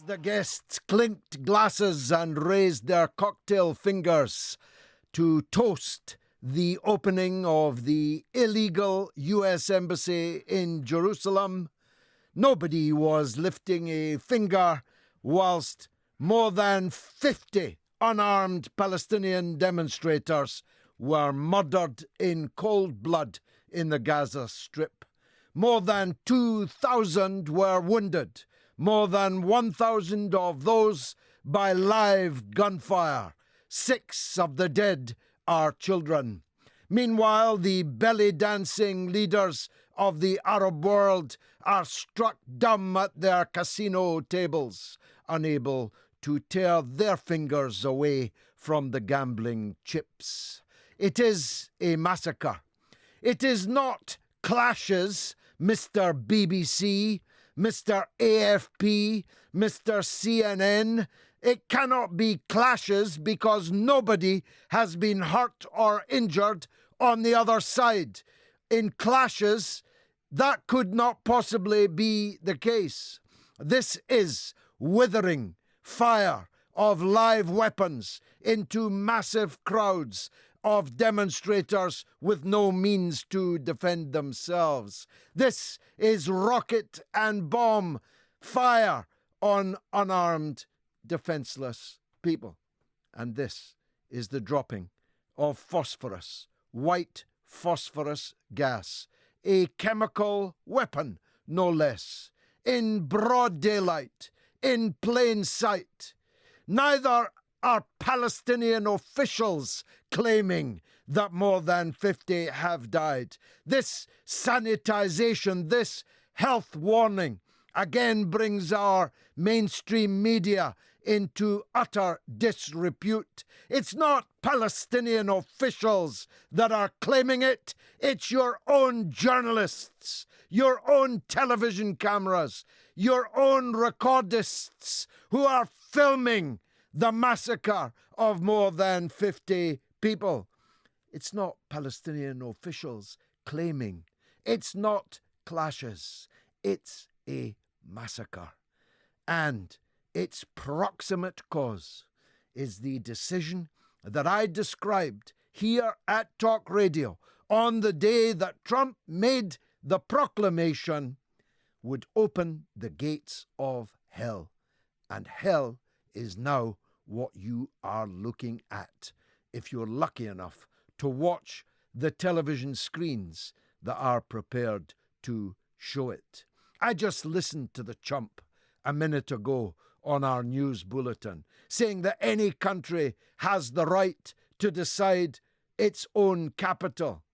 The guests clinked glasses and raised their cocktail fingers to toast the opening of the illegal US Embassy in Jerusalem. Nobody was lifting a finger whilst more than 50 unarmed Palestinian demonstrators were murdered in cold blood in the Gaza Strip. More than 2,000 were wounded. More than 1,000 of those by live gunfire. 6 of the dead are children. Meanwhile, the belly-dancing leaders of the Arab world are struck dumb at their casino tables, unable to tear their fingers away from the gambling chips. It is a massacre. It is not clashes, Mr. BBC, Mr. AFP, Mr. CNN. It cannot be clashes because nobody has been hurt or injured on the other side. In clashes, that could not possibly be the case. This is withering fire of live weapons into massive crowds of demonstrators with no means to defend themselves. This is rocket and bomb fire on unarmed, defenseless people. And this is the dropping of phosphorus, white phosphorus gas, a chemical weapon, no less, in broad daylight, in plain sight. Neither are Palestinian officials claiming that more than 50 have died. This sanitization, this health warning, again brings our mainstream media into utter disrepute. It's not Palestinian officials that are claiming it. It's your own journalists, your own television cameras, your own recordists who are filming the massacre of more than 50 people. It's not Palestinian officials claiming. It's not clashes. It's a massacre. And its proximate cause is the decision that I described here at Talk Radio on the day that Trump made the proclamation would open the gates of hell. And hell is now what you are looking at, if you're lucky enough to watch the television screens that are prepared to show it. I just listened to the chump a minute ago on our news bulletin, saying that any country has the right to decide its own capital.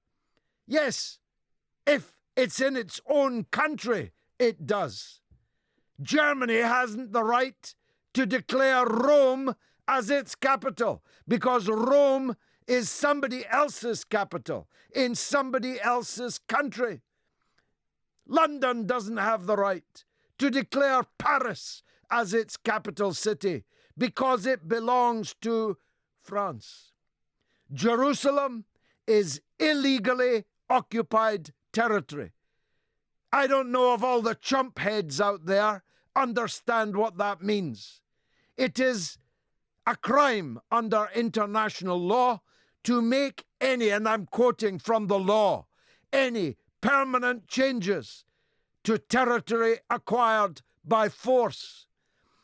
Yes, if it's in its own country, it does. Germany hasn't the right to declare Rome as its capital, because Rome is somebody else's capital in somebody else's country. London doesn't have the right to declare Paris as its capital city because it belongs to France. Jerusalem is illegally occupied territory. I don't know if all the chump heads out there understand what that means. It is a crime under international law to make any, and I'm quoting from the law, any permanent changes to territory acquired by force.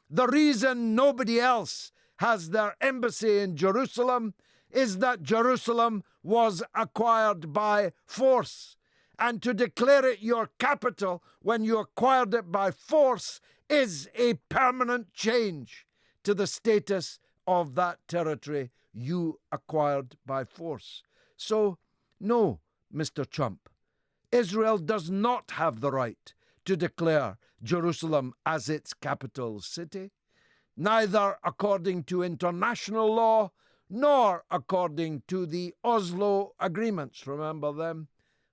The reason nobody else has their embassy in Jerusalem is that Jerusalem was acquired by force. And to declare it your capital when you acquired it by force is a permanent change to the status of that territory you acquired by force. So, no, Mr. Trump, Israel does not have the right to declare Jerusalem as its capital city, neither according to international law nor according to the Oslo agreements. Remember them?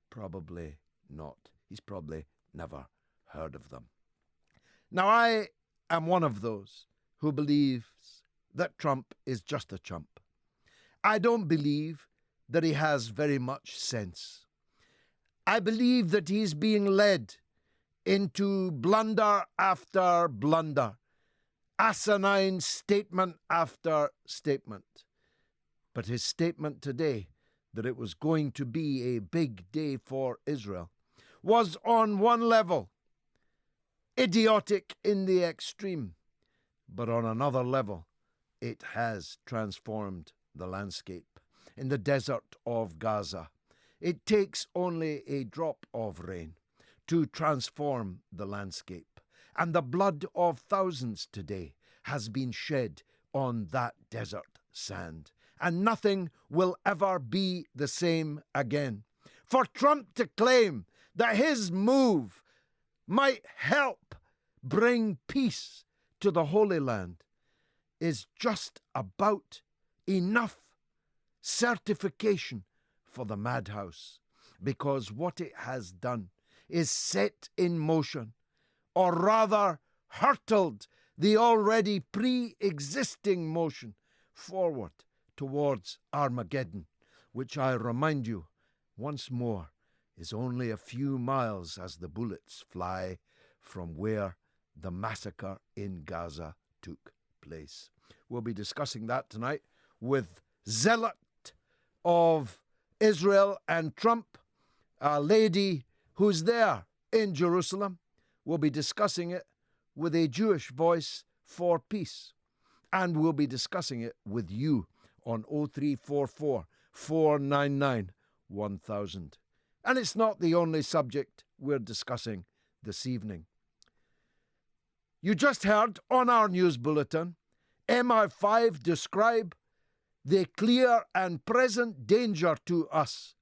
Probably not. He's probably never heard of them. Now, I am one of those who believes that Trump is just a chump. I don't believe that he has very much sense. I believe that he's being led into blunder after blunder. asinine statement after statement. But his statement today that it was going to be a big day for Israel was on one level idiotic in the extreme, but on another level it has transformed the landscape. In the desert of Gaza, it takes only a drop of rain to transform the landscape, and the blood of thousands today has been shed on that desert sand, and nothing will ever be the same again. For Trump to claim that his move might help bring peace to the Holy Land is just about enough certification for the madhouse, because what it has done is set in motion, or rather hurtled the already pre-existing motion forward towards Armageddon, which I remind you once more is only a few miles as the bullets fly from where the massacre in Gaza took place. We'll be discussing that tonight with zealot of Israel and Trump, a lady who's there in Jerusalem. We'll be discussing it with a Jewish voice for peace. And we'll be discussing it with you on 0344 499 1000. And it's not the only subject we're discussing this evening. You just heard on our news bulletin MI5 describe the clear and present danger to us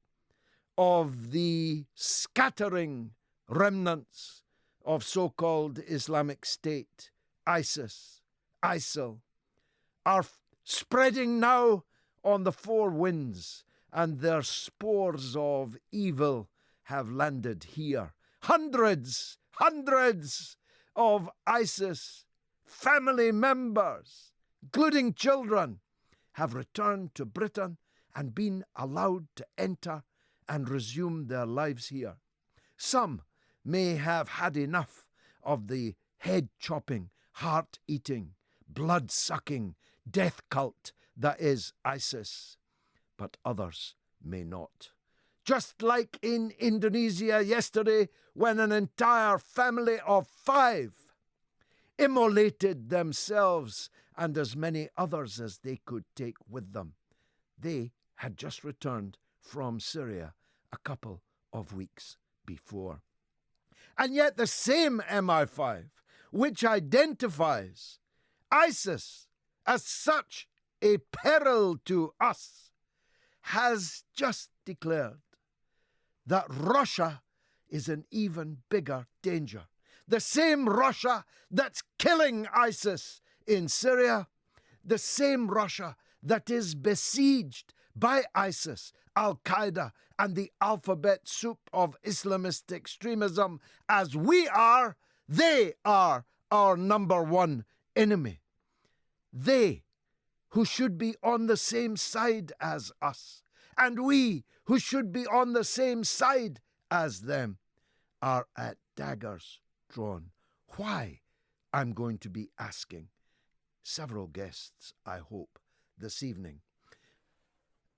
of the scattering remnants of so-called Islamic State, ISIS, ISIL, are spreading now on the four winds, and their spores of evil have landed here. Hundreds of ISIS family members, including children, have returned to Britain and been allowed to enter and resume their lives here. Some may have had enough of the head-chopping, heart-eating, blood-sucking death cult that is ISIS, but others may not. Just like in Indonesia yesterday, when an entire family of 5 immolated themselves and as many others as they could take with them. They had just returned from Syria a couple of weeks before. And yet the same MI5, which identifies ISIS as such a peril to us, has just declared that Russia is an even bigger danger. The same Russia that's killing ISIS in Syria, the same Russia that is besieged by ISIS, Al-Qaeda, and the alphabet soup of Islamist extremism as we are, they are our number one enemy. They who should be on the same side as us, and we who should be on the same side as them, are at daggers drawn. Why? I'm going to be asking several guests, I hope, this evening.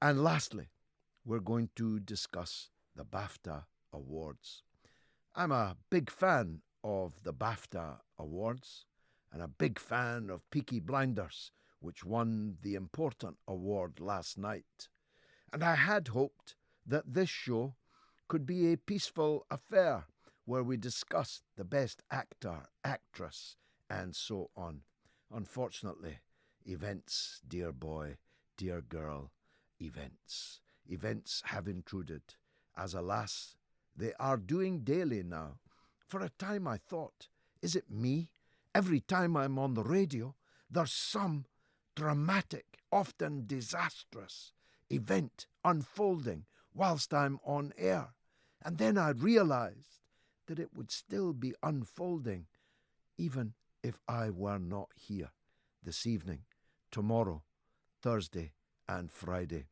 And lastly, we're going to discuss the BAFTA Awards. I'm a big fan of the BAFTA Awards and a big fan of Peaky Blinders, which won the important award last night. And I had hoped that this show could be a peaceful affair where we discussed the best actor, actress, and so on. Unfortunately, events, dear boy, dear girl, events have intruded, as alas, they are doing daily now. For a time I thought, is it me? Every time I'm on the radio, there's some dramatic, often disastrous event unfolding whilst I'm on air. And then I realized that it would still be unfolding even if I were not here this evening, tomorrow, Thursday and Friday.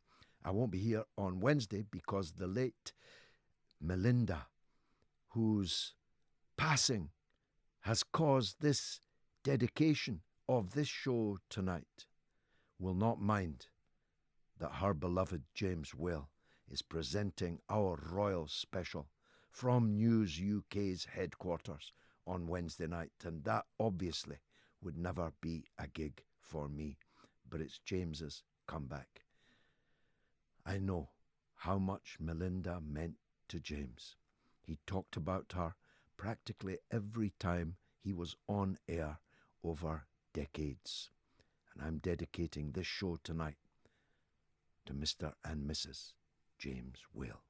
I won't be here on Wednesday because the late Melinda, whose passing has caused this dedication of this show tonight will not mind that her beloved James Whale is presenting our royal special from News UK's headquarters on Wednesday night, and that obviously would never be a gig for me, but it's James's comeback. I know how much Melinda meant to James. He talked about her practically every time he was on air over decades. And I'm dedicating this show tonight to Mr. and Mrs. James Whale.